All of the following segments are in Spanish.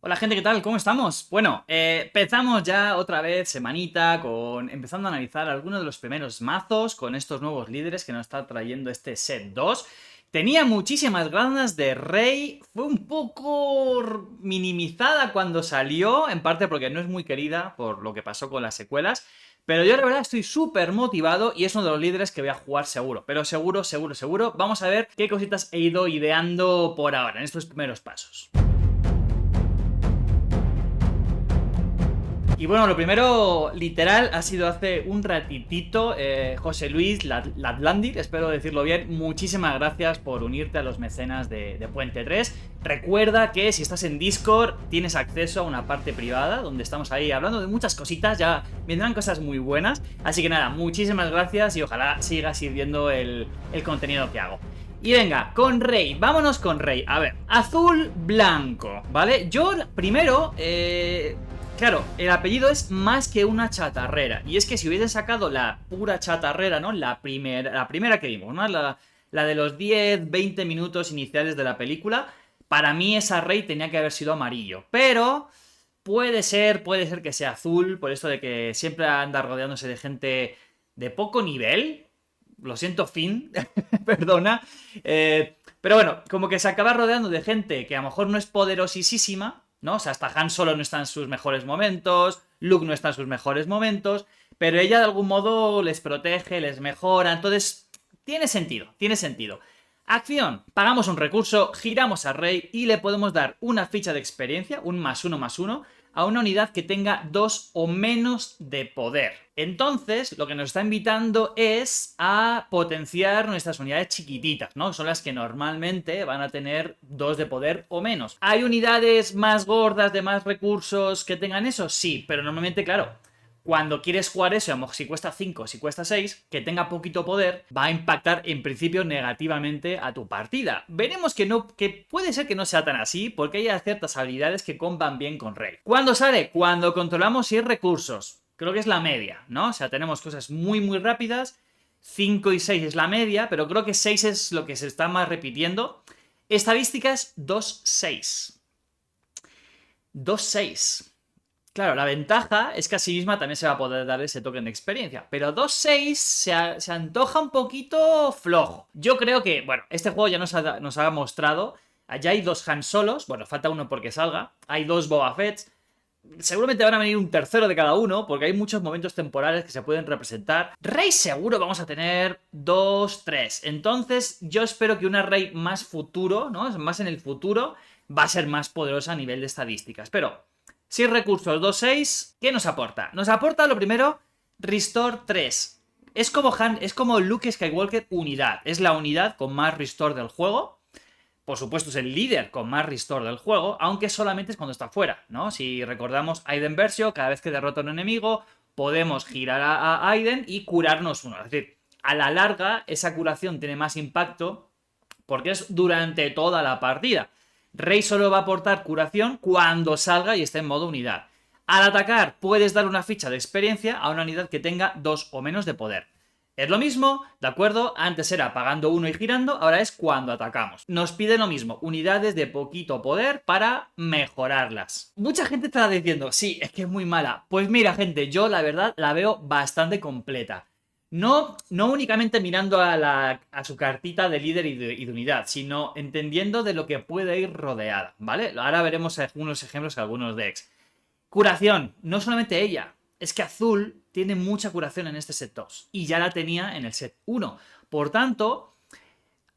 Hola gente, ¿qué tal? ¿Cómo estamos? Bueno, empezamos ya otra vez semanita empezando a analizar algunos de los primeros mazos con estos nuevos líderes que nos está trayendo este set 2. Tenía muchísimas ganas de Rey, fue un poco minimizada cuando salió, en parte porque no es muy querida por lo que pasó con las secuelas, pero yo la verdad estoy súper motivado y es uno de los líderes que voy a jugar seguro, pero seguro, seguro, seguro. Vamos a ver qué cositas he ido ideando por ahora en estos primeros pasos. Y bueno, lo primero, literal, ha sido hace un ratitito, José Luis Latlandir, espero decirlo bien, muchísimas gracias por unirte a los mecenas de Puente 3. Recuerda que si estás en Discord tienes acceso a una parte privada donde estamos ahí hablando de muchas cositas, ya vendrán cosas muy buenas. Así que nada, muchísimas gracias y ojalá sigas sirviendo el contenido que hago. Y venga, con Rey, vámonos con Rey. A ver, azul, blanco, ¿vale? Yo primero, claro, el apellido es más que una chatarrera. Y es que si hubiesen sacado la pura chatarrera, ¿no? La primera que vimos, ¿no? La de los 10, 20 minutos iniciales de la película. Para mí esa Rey tenía que haber sido amarillo. Pero puede ser que sea azul, por esto de que siempre anda rodeándose de gente de poco nivel. Lo siento, Finn, perdona. Pero bueno, como que se acaba rodeando de gente que a lo mejor no es poderosísima, ¿no? O sea, hasta Han Solo no está en sus mejores momentos, Luke no está en sus mejores momentos, pero ella de algún modo les protege, les mejora, entonces tiene sentido, tiene sentido. Acción, pagamos un recurso, giramos a Rey y le podemos dar una ficha de experiencia, un más uno, a una unidad que tenga 2 o menos de poder. Entonces, lo que nos está invitando es a potenciar nuestras unidades chiquititas, ¿no? Son las que normalmente van a tener 2 de poder o menos. ¿Hay unidades más gordas, de más recursos, que tengan eso? Sí, pero normalmente, claro, cuando quieres jugar eso, si cuesta 5, si cuesta 6, que tenga poquito poder, va a impactar en principio negativamente a tu partida. Veremos que no, que puede ser que no sea tan así, porque hay ciertas habilidades que comban bien con Rey. ¿Cuándo sale? Cuando controlamos 6 recursos. Creo que es la media, ¿no? O sea, tenemos cosas muy, muy rápidas. 5 y 6 es la media, pero creo que 6 es lo que se está más repitiendo. Estadísticas 2-6. 2-6. Claro, la ventaja es que a sí misma también se va a poder dar ese token de experiencia. Pero 2-6 se antoja un poquito flojo. Yo creo que, bueno, este juego ya nos ha mostrado. Allá hay 2 Han Solos. Bueno, falta uno porque salga. Hay 2 Boba Fetts. Seguramente van a venir un tercero de cada uno, porque hay muchos momentos temporales que se pueden representar. Rey seguro vamos a tener 2, 3. Entonces, yo espero que una Rey más futuro, ¿no? Más en el futuro, va a ser más poderosa a nivel de estadísticas. Pero 6 recursos, 2, 6. ¿Qué nos aporta? Nos aporta lo primero, Restore 3. Es como Luke Skywalker unidad. Es la unidad con más restore del juego. Por supuesto, es el líder con más restore del juego, aunque solamente es cuando está fuera, ¿no? Si recordamos Aiden Versio, cada vez que derrota a un enemigo, podemos girar a Aiden y curarnos uno. Es decir, a la larga, esa curación tiene más impacto porque es durante toda la partida. Rey solo va a aportar curación cuando salga y esté en modo unidad. Al atacar, puedes dar una ficha de experiencia a una unidad que tenga 2 o menos de poder. Es lo mismo, ¿de acuerdo? Antes era pagando uno y girando, ahora es cuando atacamos. Nos pide lo mismo, unidades de poquito poder para mejorarlas. Mucha gente está diciendo, sí, es que es muy mala. Pues mira, gente, yo la verdad la veo bastante completa. No únicamente mirando a su cartita de líder y de unidad, sino entendiendo de lo que puede ir rodeada, ¿vale? Ahora veremos algunos ejemplos, algunos decks. Curación, no solamente ella, es que Azul tiene mucha curación en este set 2 y ya la tenía en el set 1. Por tanto,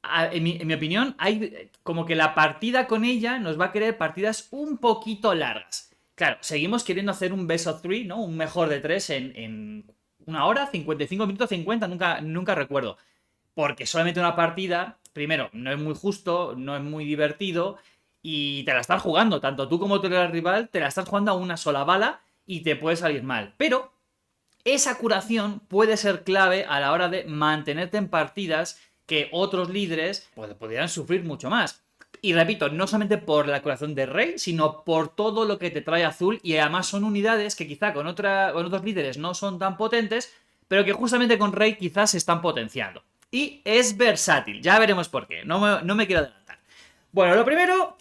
en mi opinión, hay como que la partida con ella nos va a querer partidas un poquito largas. Claro, seguimos queriendo hacer un best of 3, ¿no? Un mejor de 3 en una hora, 55 minutos, 50, nunca recuerdo. Porque solamente una partida, primero, no es muy justo, no es muy divertido y te la estás jugando, tanto tú como tu rival, te la estás jugando a una sola bala y te puede salir mal. Pero esa curación puede ser clave a la hora de mantenerte en partidas que otros líderes pues, podrían sufrir mucho más. Y repito, no solamente por la curación de Rey, sino por todo lo que te trae Azul. Y además son unidades que quizá con otros líderes no son tan potentes, pero que justamente con Rey quizás se están potenciando. Y es versátil, ya veremos por qué, no me quiero adelantar. Bueno, lo primero,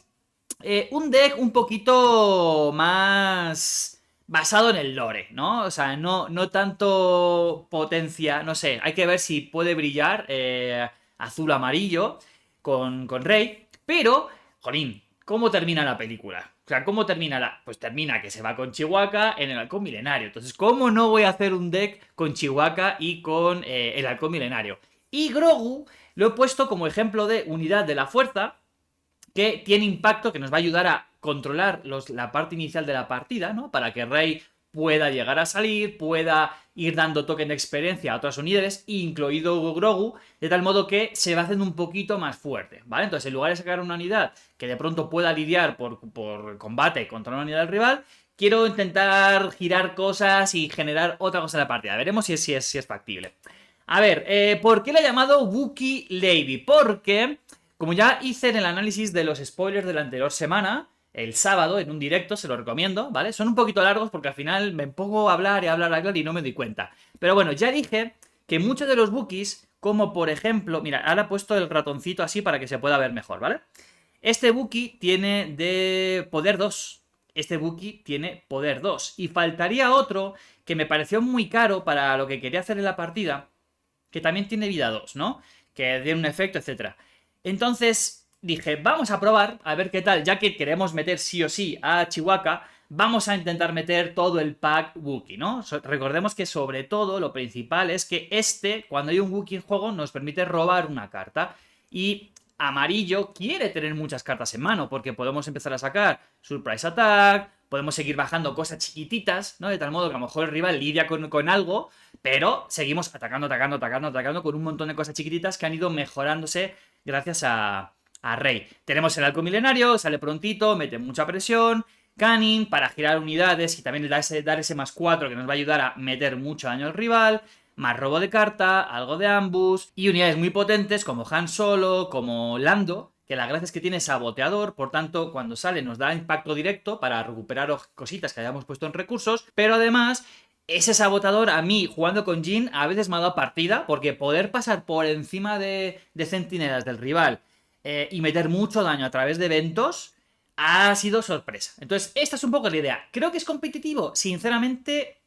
Un deck un poquito más basado en el lore, ¿no? O sea, no tanto potencia, no sé, hay que ver si puede brillar azul-amarillo con Rey, pero, jolín, ¿cómo termina la película? O sea, ¿cómo termina Pues termina que se va con Chihuahua en el Halcón Milenario. Entonces, ¿cómo no voy a hacer un deck con Chihuahua y con el Halcón Milenario? Y Grogu lo he puesto como ejemplo de unidad de la fuerza, que tiene impacto, que nos va a ayudar a controlar la parte inicial de la partida, ¿no? Para que Rey pueda llegar a salir, pueda ir dando token de experiencia a otras unidades, incluido Grogu, de tal modo que se va haciendo un poquito más fuerte, ¿vale? Entonces, en lugar de sacar una unidad que de pronto pueda lidiar por combate contra una unidad del rival, quiero intentar girar cosas y generar otra cosa en la partida. Veremos si es factible. A ver, ¿por qué le he llamado Wookiee Lady? Porque, como ya hice en el análisis de los spoilers de la anterior semana, el sábado, en un directo, se lo recomiendo, ¿vale? Son un poquito largos porque al final me pongo a hablar y a hablar y no me doy cuenta. Pero bueno, ya dije que muchos de los Wookiees, como por ejemplo, mira, ahora he puesto el ratoncito así para que se pueda ver mejor, ¿vale? Este Wookiee tiene de poder 2. Este Wookiee tiene poder 2. Y faltaría otro que me pareció muy caro para lo que quería hacer en la partida, que también tiene vida 2, ¿no? Que tiene un efecto, etcétera. Entonces dije, vamos a probar, a ver qué tal, ya que queremos meter sí o sí a Chihuahua, vamos a intentar meter todo el pack Wookiee, ¿no? Recordemos que sobre todo lo principal es que cuando hay un Wookiee en juego, nos permite robar una carta. Y amarillo quiere tener muchas cartas en mano, porque podemos empezar a sacar Surprise Attack, podemos seguir bajando cosas chiquititas, ¿no? De tal modo que a lo mejor el rival lidia con algo, pero seguimos atacando con un montón de cosas chiquititas que han ido mejorándose gracias a Rey. Tenemos el Halcón Milenario, sale prontito, mete mucha presión. Canning para girar unidades y también dar ese +4 que nos va a ayudar a meter mucho daño al rival. Más robo de carta, algo de ambush y unidades muy potentes como Han Solo, como Lando, que la gracia es que tiene saboteador, por tanto cuando sale nos da impacto directo para recuperar cositas que hayamos puesto en recursos, pero además ese sabotador a mí, jugando con Jhin, a veces me ha dado partida, porque poder pasar por encima de centinelas del rival y meter mucho daño a través de eventos ha sido sorpresa. Entonces, esta es un poco la idea. ¿Creo que es competitivo? Sinceramente,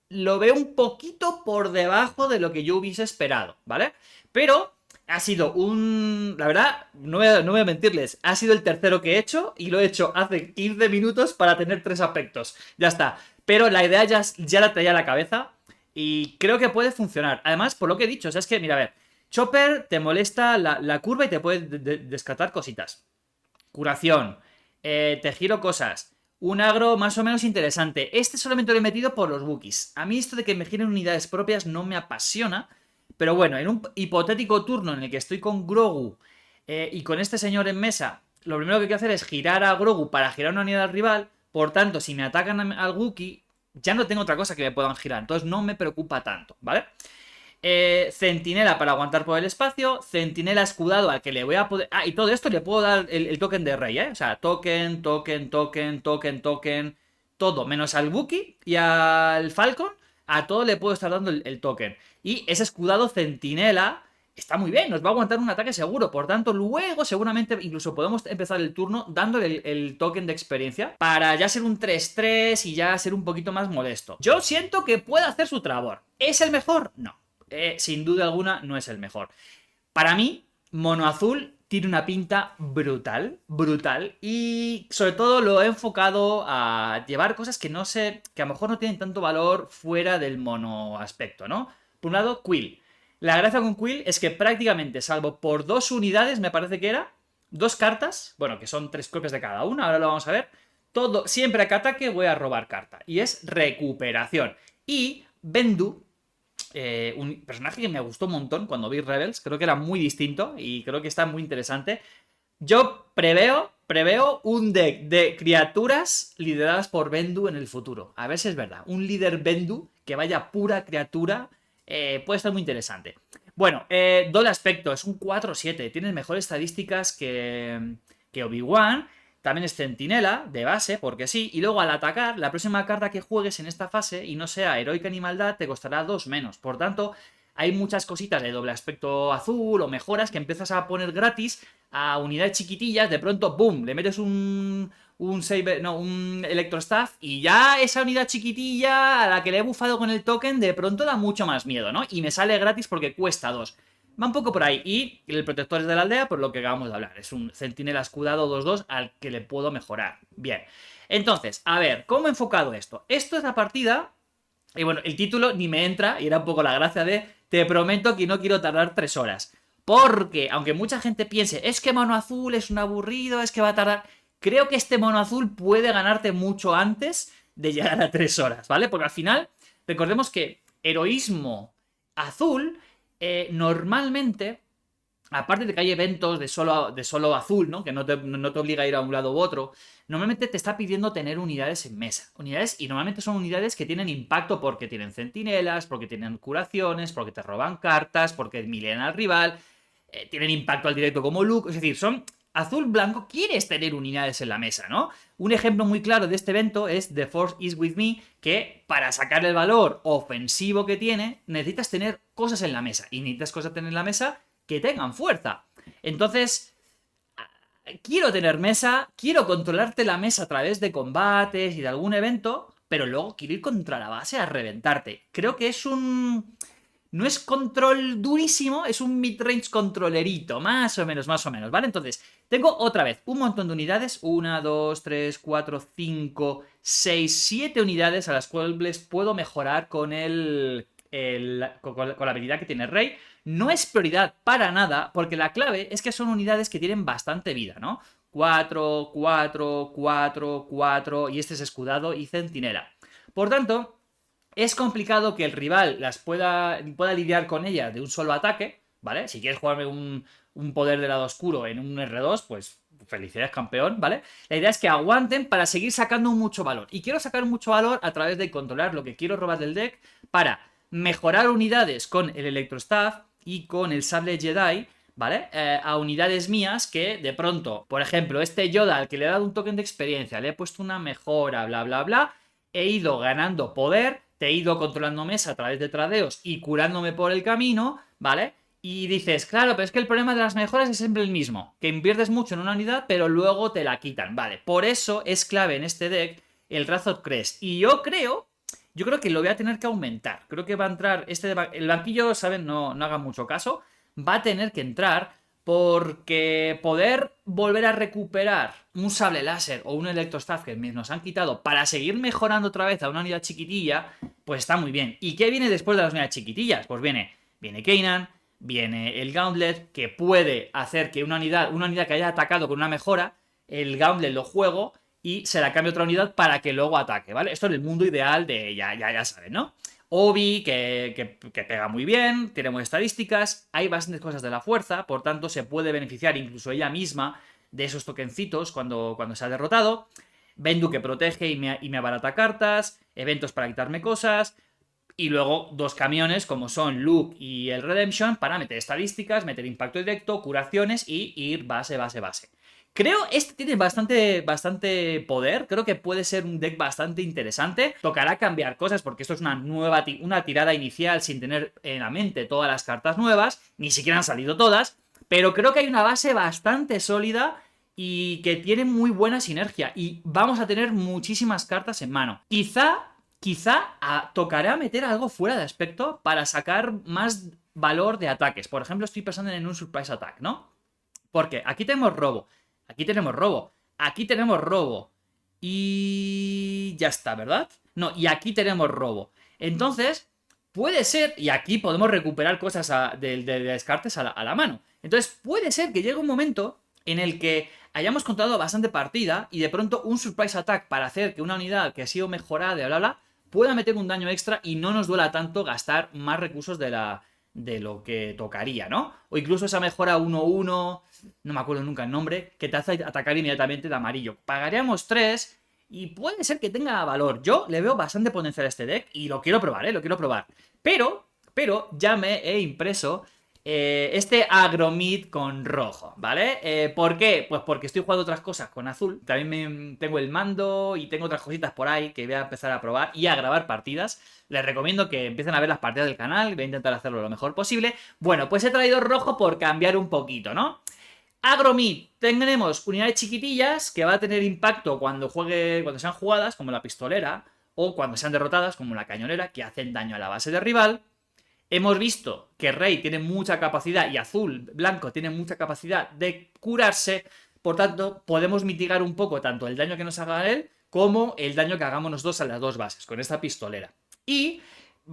lo veo un poquito por debajo de lo que yo hubiese esperado, ¿vale? Pero ha sido La verdad, no voy a mentirles, ha sido el tercero que he hecho y lo he hecho hace 15 minutos para tener 3 aspectos. Ya está. Pero la idea ya la traía a la cabeza y creo que puede funcionar. Además, por lo que he dicho, o sea, es que, mira, a ver, Chopper te molesta la curva y te puede descartar cositas. Curación. Te giro cosas. Un agro más o menos interesante. Este solamente lo he metido por los Wookiees. A mí esto de que me giren unidades propias no me apasiona. Pero bueno, en un hipotético turno en el que estoy con Grogu y con este señor en mesa, lo primero que hay que hacer es girar a Grogu para girar una unidad al rival. Por tanto, si me atacan al Wookiee, ya no tengo otra cosa que me puedan girar. Entonces no me preocupa tanto, ¿vale? Centinela para aguantar por el espacio. Centinela escudado al que le voy a poder... Ah, y todo esto le puedo dar el token de rey, ¿eh? O sea, token. Todo, menos al Wookiee y al Falcon. A todo le puedo estar dando el token. Y ese escudado centinela está muy bien, nos va a aguantar un ataque seguro. Por tanto, luego seguramente incluso podemos empezar el turno dándole el token de experiencia para ya ser un 3-3 y ya ser un poquito más molesto. Yo siento que puede hacer su labor. ¿Es el mejor? No. Sin duda alguna no es el mejor. Para mí, Mono Azul tiene una pinta brutal, brutal, y sobre todo lo he enfocado a llevar cosas que no sé, que a lo mejor no tienen tanto valor fuera del mono aspecto, ¿no? Por un lado, Quill. La gracia con Quill es que prácticamente, salvo por 2 unidades, me parece que era, 2 cartas, bueno, que son 3 copias de cada una, ahora lo vamos a ver, siempre que ataque voy a robar carta, y es recuperación. Y Bendu, un personaje que me gustó un montón cuando vi Rebels, creo que era muy distinto y creo que está muy interesante. Yo preveo un deck de criaturas lideradas por Bendu en el futuro. A ver si es verdad. Un líder Bendu que vaya pura criatura puede estar muy interesante. Bueno, doble aspecto, es un 4-7, tiene mejores estadísticas que Obi-Wan. También es centinela, de base, porque sí. Y luego al atacar, la próxima carta que juegues en esta fase y no sea heroica ni maldad, te costará 2 menos. Por tanto, hay muchas cositas de doble aspecto azul o mejoras que empiezas a poner gratis a unidades chiquitillas, de pronto, ¡boom!, le metes un Electrostaff y ya esa unidad chiquitilla a la que le he bufado con el token de pronto da mucho más miedo, ¿no? Y me sale gratis porque cuesta 2. Va un poco por ahí. Y el protector de la aldea, por lo que acabamos de hablar. Es un centinela escudado 2-2 al que le puedo mejorar. Bien. Entonces, a ver, ¿cómo he enfocado esto? Esto es la partida. Y bueno, el título ni me entra, y era un poco la gracia de te prometo que no quiero tardar 3 horas. Porque, aunque mucha gente piense, es que mono azul es un aburrido, es que va a tardar... Creo que este mono azul puede ganarte mucho antes de llegar a 3 horas, ¿vale? Porque al final, recordemos que heroísmo azul, normalmente, aparte de que hay eventos de solo azul, ¿no? Que no te obliga a ir a un lado u otro, normalmente te está pidiendo tener unidades en mesa. Unidades, y normalmente son unidades que tienen impacto porque tienen centinelas, porque tienen curaciones, porque te roban cartas, porque milean al rival, tienen impacto al directo como Luke, es decir, son... Azul-blanco, quieres tener unidades en la mesa, ¿no? Un ejemplo muy claro de este evento es The Force is with me, que para sacar el valor ofensivo que tiene, necesitas tener cosas en la mesa. Y necesitas cosas tener en la mesa que tengan fuerza. Entonces, quiero tener mesa, quiero controlarte la mesa a través de combates y de algún evento, pero luego quiero ir contra la base a reventarte. Creo que es un... No es control durísimo, es un midrange controlerito, más o menos, ¿vale? Entonces, tengo otra vez un montón de unidades, 1, 2, 3, 4, 5, 6, 7 unidades a las cuales puedo mejorar con con la habilidad que tiene Rey. No es prioridad para nada, porque la clave es que son unidades que tienen bastante vida, ¿no? 4, 4, 4, 4, y este es escudado y centinela. Por tanto... Es complicado que el rival pueda lidiar con ellas de un solo ataque, ¿vale? Si quieres jugarme un poder de lado oscuro en un R2, pues felicidades, campeón, ¿vale? La idea es que aguanten para seguir sacando mucho valor. Y quiero sacar mucho valor a través de controlar lo que quiero robar del deck para mejorar unidades con el Electrostaff y con el Sable Jedi, ¿vale? A unidades mías que de pronto, por ejemplo, este Yoda al que le he dado un token de experiencia, le he puesto una mejora, bla, bla, bla, he ido ganando poder, te he ido controlando mesa a través de tradeos y curándome por el camino, ¿vale? Y dices, claro, pero es que el problema de las mejoras es siempre el mismo, que inviertes mucho en una unidad, pero luego te la quitan, ¿vale? Por eso es clave en este deck el Wrath of Crest. Y yo creo que lo voy a tener que aumentar. Creo que va a entrar, el banquillo, ¿saben? No hagan mucho caso. Va a tener que entrar porque poder volver a recuperar un sable láser o un electrostaff que nos han quitado para seguir mejorando otra vez a una unidad chiquitilla, pues está muy bien. ¿Y qué viene después de las unidades chiquitillas? Pues viene Kanan, viene el Gauntlet, que puede hacer que una unidad que haya atacado con una mejora, el Gauntlet lo juego y se la cambio a otra unidad para que luego ataque, ¿vale? Esto es el mundo ideal de, ya saben, ¿no? Obi, que pega muy bien, tenemos estadísticas, hay bastantes cosas de la fuerza, por tanto se puede beneficiar incluso ella misma de esos tokencitos cuando se ha derrotado. Bendu, que protege y me abarata cartas, eventos para quitarme cosas, y luego 2 camiones como son Luke y el Redemption para meter estadísticas, meter impacto directo, curaciones y ir base. Creo este tiene bastante poder, creo que puede ser un deck bastante interesante. Tocará cambiar cosas porque esto es una tirada inicial sin tener en la mente todas las cartas nuevas, ni siquiera han salido todas, pero creo que hay una base bastante sólida y que tiene muy buena sinergia y vamos a tener muchísimas cartas en mano. Quizá tocará meter algo fuera de aspecto para sacar más valor de ataques. Por ejemplo, estoy pensando en un Surprise Attack, ¿no? Porque aquí tenemos robo. Aquí tenemos robo. Y ya está, ¿verdad? No, y aquí tenemos robo. Entonces, puede ser, y aquí podemos recuperar cosas de descartes a la mano. Entonces, puede ser que llegue un momento en el que hayamos controlado bastante partida y de pronto un Surprise Attack para hacer que una unidad que ha sido mejorada, bla, bla, bla, pueda meter un daño extra y no nos duela tanto gastar más recursos de lo que tocaría, ¿no? O incluso esa mejora 1-1, no me acuerdo nunca el nombre, que te hace atacar inmediatamente de amarillo. Pagaríamos 3 y puede ser que tenga valor. Yo le veo bastante potencial a este deck y lo quiero probar, lo quiero probar. Pero ya me he impreso este Agromid con rojo, ¿vale? ¿Por qué? Pues porque estoy jugando otras cosas con azul. También tengo el mando y tengo otras cositas por ahí que voy a empezar a probar y a grabar partidas. Les recomiendo que empiecen a ver las partidas del canal. Voy a intentar hacerlo lo mejor posible. Bueno, pues he traído rojo por cambiar un poquito, ¿no? Agromid, tendremos unidades chiquitillas que va a tener impacto cuando sean jugadas, como la pistolera, o cuando sean derrotadas, como la cañonera, que hacen daño a la base de rival. Hemos visto que Rey tiene mucha capacidad y azul, blanco, tiene mucha capacidad de curarse. Por tanto, podemos mitigar un poco tanto el daño que nos haga él como el daño que hagamos nosotros a las dos bases con esta pistolera. Y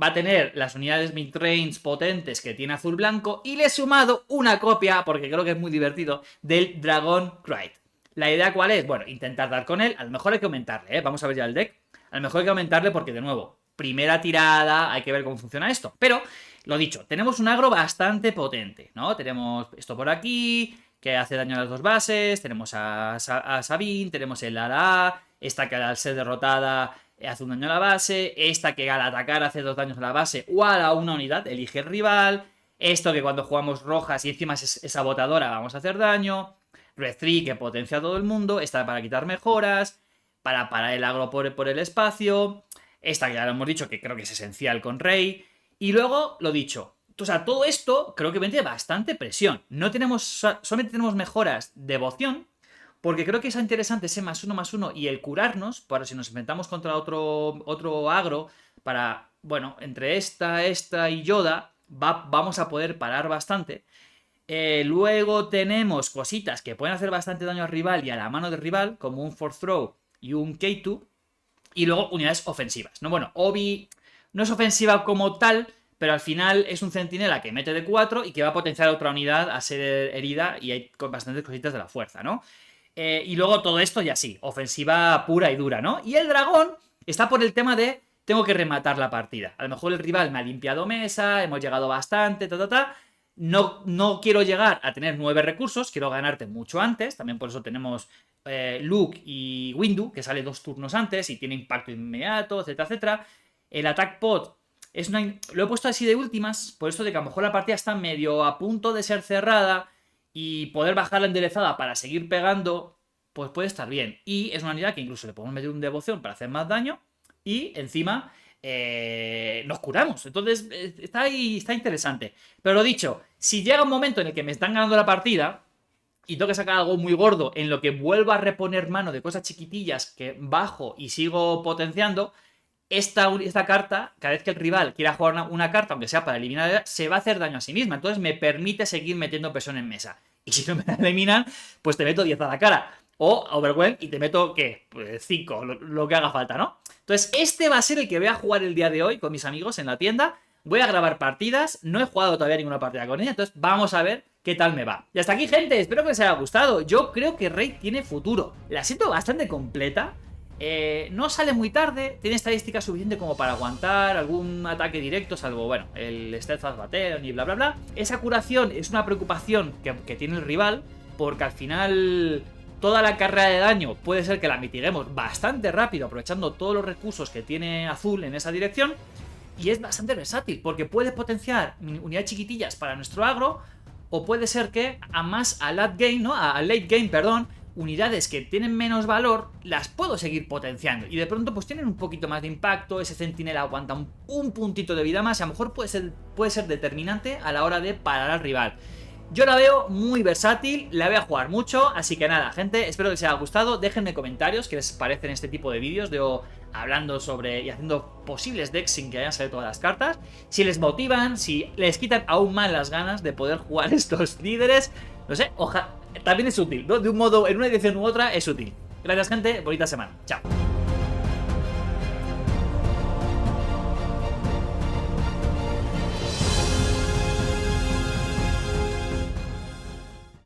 va a tener las unidades midrange potentes que tiene azul blanco y le he sumado una copia, porque creo que es muy divertido, del Dragon Knight. ¿La idea cuál es? Bueno, intentar dar con él. A lo mejor hay que aumentarle, ¿eh? Vamos a ver ya el deck. A lo mejor hay que aumentarle porque, de nuevo, primera tirada, hay que ver cómo funciona esto. Pero, lo dicho, tenemos un agro bastante potente, ¿no? Tenemos esto por aquí, que hace daño a las dos bases, tenemos a Sabine, tenemos el Ara, esta que al ser derrotada hace un daño a la base, esta que al atacar hace 2 daños a la base o a una unidad, elige el rival, esto que cuando jugamos rojas y encima es sabotadora vamos a hacer daño, Red 3 que potencia a todo el mundo, esta para quitar mejoras, para parar el agro por el espacio, esta que ya lo hemos dicho que creo que es esencial con Rey, y luego lo dicho, o sea, todo esto creo que mete bastante presión, solamente tenemos mejoras de devoción, porque creo que es interesante ese +1/+1 y el curarnos, para si nos enfrentamos contra otro agro, para, bueno, entre esta y Yoda, vamos a poder parar bastante. Luego tenemos cositas que pueden hacer bastante daño al rival y a la mano del rival, como un Force Throw y un K2. Y luego unidades ofensivas, ¿no? Bueno, Obi no es ofensiva como tal, pero al final es un centinela que mete de 4 y que va a potenciar a otra unidad a ser herida y hay bastantes cositas de la fuerza, ¿no? Y luego todo esto ya sí, ofensiva pura y dura, ¿no? Y el dragón está por el tema de tengo que rematar la partida. A lo mejor el rival me ha limpiado mesa, hemos llegado bastante, No quiero llegar a tener 9 recursos, quiero ganarte mucho antes. También por eso tenemos Luke y Windu, que sale 2 turnos antes y tiene impacto inmediato, etcétera. El attack pod lo he puesto así de últimas, por eso de que a lo mejor la partida está medio a punto de ser cerrada y poder bajar la enderezada para seguir pegando, pues puede estar bien. Y es una unidad que incluso le podemos meter un devoción para hacer más daño y encima nos curamos. Entonces está interesante. Pero lo dicho, si llega un momento en el que me están ganando la partida y tengo que sacar algo muy gordo en lo que vuelvo a reponer mano de cosas chiquitillas que bajo y sigo potenciando, esta carta, cada vez que el rival quiera jugar una carta, aunque sea para eliminar, se va a hacer daño a sí misma. Entonces me permite seguir metiendo presión en mesa. Y si no me la eliminan, pues te meto 10 a la cara. O Overwhelm y te meto, ¿qué? Pues 5, lo que haga falta, ¿no? Entonces este va a ser el que voy a jugar el día de hoy con mis amigos en la tienda. Voy a grabar partidas, no he jugado todavía ninguna partida con ella, entonces vamos a ver qué tal me va. Y hasta aquí, gente, espero que les haya gustado. Yo creo que Rey tiene futuro. La siento bastante completa. No sale muy tarde, tiene estadística suficiente como para aguantar algún ataque directo, salvo, bueno, el Steadfast Battalion y bla bla bla. Esa curación es una preocupación que tiene el rival, porque al final toda la carrera de daño puede ser que la mitiguemos bastante rápido, aprovechando todos los recursos que tiene azul en esa dirección. Y es bastante versátil, porque puede potenciar unidades chiquitillas para nuestro agro, o puede ser que a late game, ¿no? A late game, perdón, unidades que tienen menos valor, las puedo seguir potenciando. Y de pronto pues tienen un poquito más de impacto, ese centinela aguanta un puntito de vida más y a lo mejor puede ser determinante a la hora de parar al rival. Yo la veo muy versátil, la voy a jugar mucho, así que nada, gente, espero que les haya gustado. Déjenme comentarios qué les parecen este tipo de vídeos de hablando sobre y haciendo posibles decks sin que hayan salido todas las cartas. Si les motivan, si les quitan aún más las ganas de poder jugar estos líderes, no sé, también es útil, ¿no? De un modo, en una edición u otra es útil. Gracias, gente, bonita semana, chao.